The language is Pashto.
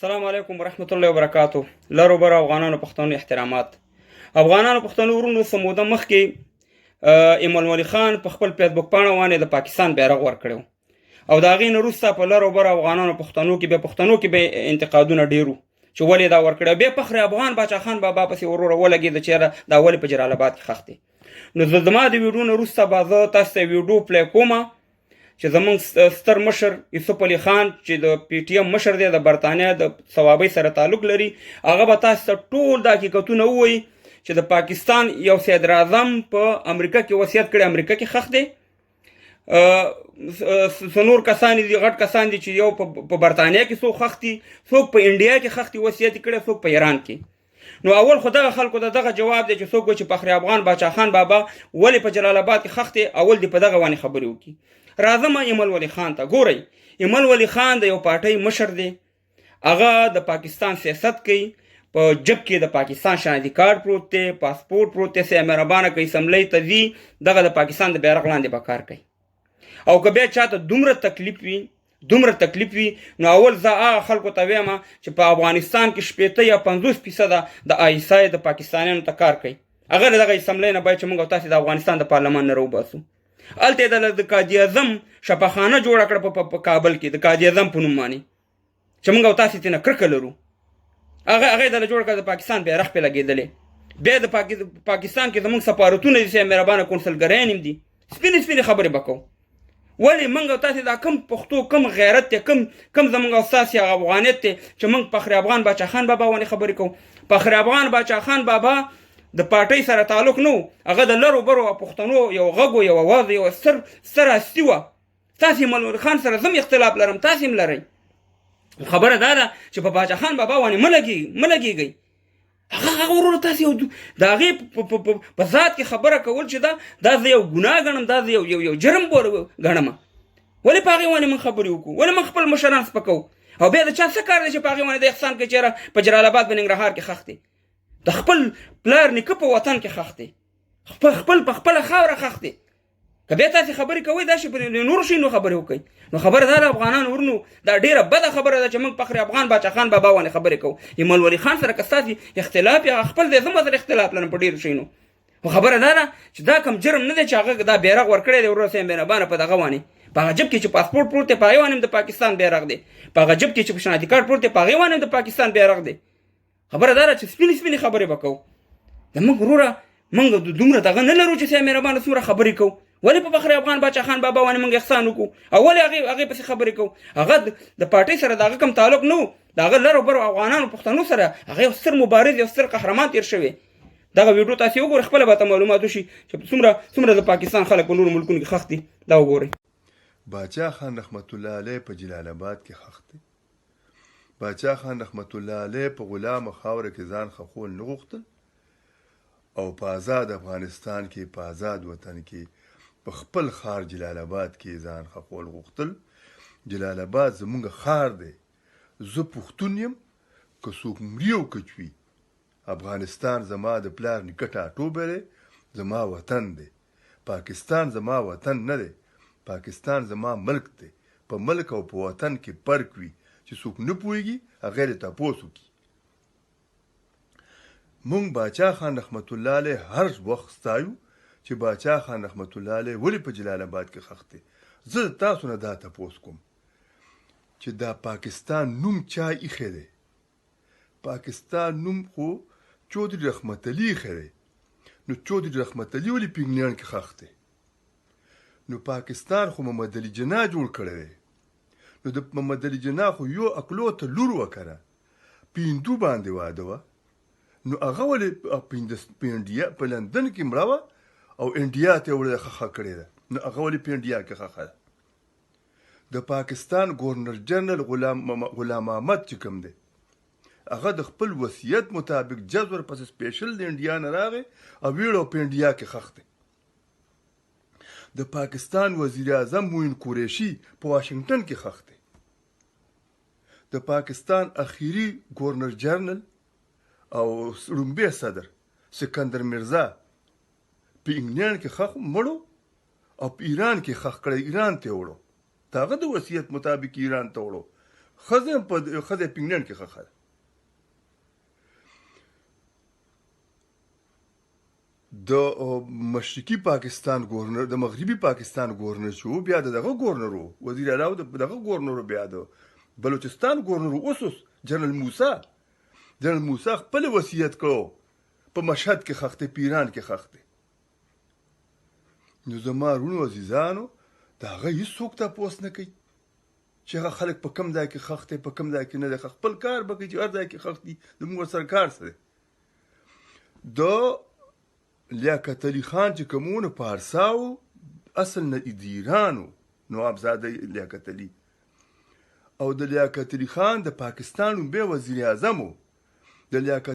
السلام علیکم ورحمت الله وبرکاتو. لرو بر افغانانو پښتنو احترامات. افغانانو پښتنو ورونو څه موده مخکې ایمل ولی خان په خپل فیسبوک پاڼه باندې د پاکستان بیرغ ورکړی او د هغې نه وروسته په لرو بر افغانانو پښتنو کې به انتقادونه ډېر وو چې ولې دا ورکړی. بیا فخر افغان باچا خان بابا پسې وروره ولګېده چېرې دا ولې په جلال آباد کې خښ دی. نو زما د ویډیو نه وروسته به زه تاسو ته ویډیو پلی کومه چې زمونږ ستر مشر یوسف علي خان چې د پی ټي ایم مشر دی، د برطانیه د صوابۍ سره تعلق لري، هغه به تاسو ته ټول د حقیقتونه ووایي چې د پاکستان یو صدر اعظم په امریکا کې وصیت کړی، امریکا کې خښ دی. نور کسان دي، غټ کسان دي چې یو په برطانیه کې څوک خښ دي، څوک په انډیا کې خښ دي وصیت کړی، څوک په ایران کې. نو اول خو دغه خلکو ته دغه جواب دی چې څوک وایي چې فخر افغان باچا خان بابا ولې په جلال آباد کې خښ دی، اول دې په دغه باندې خبرې وکړي. راځم ایمل ولی خان ته. ګورئ، ایمل ولی خان د یو پارټۍ مشر دی، هغه د پاکستان سیاست کوي، په جب کې د پاکستان شناختی کارت پروت دی، پاسپورت پروت دی، سه مهربانه کوي اسمبلی ته ځي، دغه د پاکستان د بیرغ لاندې به کار کوي. او که بیا چاته دومره تکلیف وي نو اول زه هغه خلکو ته وایم چې په افغانستان کې 50 یا 50% د آیسای د پاکستانیانو ته کار کوي. هغه دغه اسمبلی نه باید چې موږ او تاسې د افغانستان د پارلمان نه راوباسو. هلته یې د قاضي اعظم شفاخانه جوړه کړه په کابل کې، د قاضي اعظم په نوم باندې، چې موږ او تاسې ترېنه کرکه لرو. هغه یې دله جوړه کړه، د پاکستان بیرغ پرې لګېدلی. بیا د پاکستان کې زموږ سفارتونه دي، چې مهربانه کونسلګریان هم دي. سپینې خبرې به کوو. ولې موږ او تاسې دا کم پښتو، کم غیرت دی، کم زموږ او ستاسې هغه افغانیت دی چې موږ فخر افغان باچا خان بابا باندې خبرې کوو. فخر افغان باچا خان بابا د پارټۍ سره تعلق نه و، هغه د لرو برو پښتنو یو غږ و، یو اواز، یو ستر هستي وه. تاسې ایمل ولی خان سره زم اختلاف لرم، تاسې هم لرئ. خبره دا ده چې په باچا خان بابا باندې مه لګېږئ. هغه ورونه تاسې د هغې په ذات کې خبره کول چې دا زه یو ګناه ګڼم، دا زه یو جرم ګڼم. ولې په هغې باندې موږ خبرې وکړو؟ ولې موږ خپل مشران سپکوو؟ او بیا د چا څه کار دی چې په هغې باندې د احسان کوي چېرې په جلال آباد په ننګرهار کې خښ دی، د خپل پلار نیکه په وطن کې خښ دی، په خپله خاوره خښ دی. که بیا تاسې خبرې کوئ داسې په نورو شیانو خبرې وکئ. نو خبره دا ده افغانانو ورونو، دا ډېره بده خبره ده چې موږ فخر افغان باچا خان بابا باندې خبرې کوو. ایمل ولی خان سره که ستاسې اختلاف یا خپل دی، زه سره اختلاف لرم په ډېرو شیانو، خو خبره دا ده چې دا کوم جرم نه دی چې هغه دا بیرغ ورکړی دی وروره صاحب مهربانه په دغه باندې، په هغه جب کې چې پاسپورت پروت دی په هغې باندې هم د پاکستان بیرغ دی، په هغه جب کې چې شناختی کارت پروت دی په هغې باندې هم د پاکستان بیرغ دی. خبره دا ده چې سپینې خبرې به کوو. زموږ وروره موږ دومره دغه نه لرو چې صاحب مهربانه څومره خبرې کوو. ولې په فخر افغان باچا خان بابا باندې موږ احسان وکړو او ولې هغې پسې خبرې کوو؟ هغه د پارټۍ سره د هغه کوم تعلق نه و، د هغه لرو برو افغانانو پښتنو سره هغه یو ستر مبارز، یو ستر قهرمان تېر شوی. دغه ویډیو تاسې وګورئ، خپله به ته معلومات وشي چې څومره د پاکستان خلک په نورو ملکونو کې خښ دي. دا وګورئ. باچا خان رحمت الله علیه په جلال آباد کې خښ دی. باچا خان رحمت الله علیه په غلامه خاوره کې ځان خښول نه غوښتل او په آزاد افغانستان کې، په آزاد وطن کې، په خپل خار جلال آباد کې ځان خښول غوښتل. جلال آباد زمونږ خار دی. زه پښتون یم، که څوک مري او که چوي. افغانستان زما د پلار نیکه ټاټوبی دی، زما وطن دی. پاکستان زما وطن نه دی، پاکستان زما ملک دی. په ملک او په وطن کې فرق وي چې څوک نه پوهېږي هغه یې تپوس وکړي. مونږ باچا خان رحمت الله علیه هر وخت ستایو چې باچا خان رحمت الله علیه ولې په جلال آباد کې خښ دی. زه تاسو نه دا تپوس کوم چې دا پاکستان نوم چا ایښی دی؟ پاکستان نوم خو چودھری رحمت علي ایښی دی. نو چودھری رحمت علي ولې په انګلینډ کې خښ دی؟ نو پاکستان خو محمد علي جناح جوړ کړی دی. نو د محمد علي جناح خو یو اکلو ته لور وکړه، په هندو باندې واده وه. نو هغه ولې په انډیا په لندن کې مړه وه او انډیا ته یې وړه خښه کړې ده. نو هغه ولې په انډیا کې خښه ده؟ د پاکستان ګورنر جنرال غلام احمد چې کوم دی، هغه د خپل وصیت مطابق جز ورپسې سپیشل د انډیا نه راغی او ویړو په انډیا کې خښ دی. د پاکستان وزیر اعظم موین قریشي په واشنگټن کې خښ دی. د پاکستان اخیری ګورنر جنرال او لومبی صدر سکندر مرزا په انګلینډ کې خښ مړو او په ایران کې خښ کړی، ایران ته وړو. د هغه د وصیت مطابق ایران ته وړو. ښځه په انګلند کې ښخه ده. د مشرقي پاکستان ګورنر د مغربي پاکستان ګورنر چې و بیا دغه ګورنر و وزیر اعلی و دغه ګورنر و بیا د بلوچستان ګورنر اوس جنرال موسی خپل وصیت کړو په مشهد کې خښ دی په ایران کې خښ دی. نو زما وروڼو عزیزانو د هغه هېڅوک تپوس نه کوي چې هغه خلک په کوم ځای کې خښ دی په کوم ځای کې نه دی خښ. خپل کار به کوي چې هر ځای کې خښ دي زموږ ورسره کار څه دی. د لیاقت علي خان چې کومونه پارساو اصل نه د ایرانو نوابزاده لیاقت علي او د لیاقت علي خان د پاکستان لومړی وزیر اعظم و. د لیاقت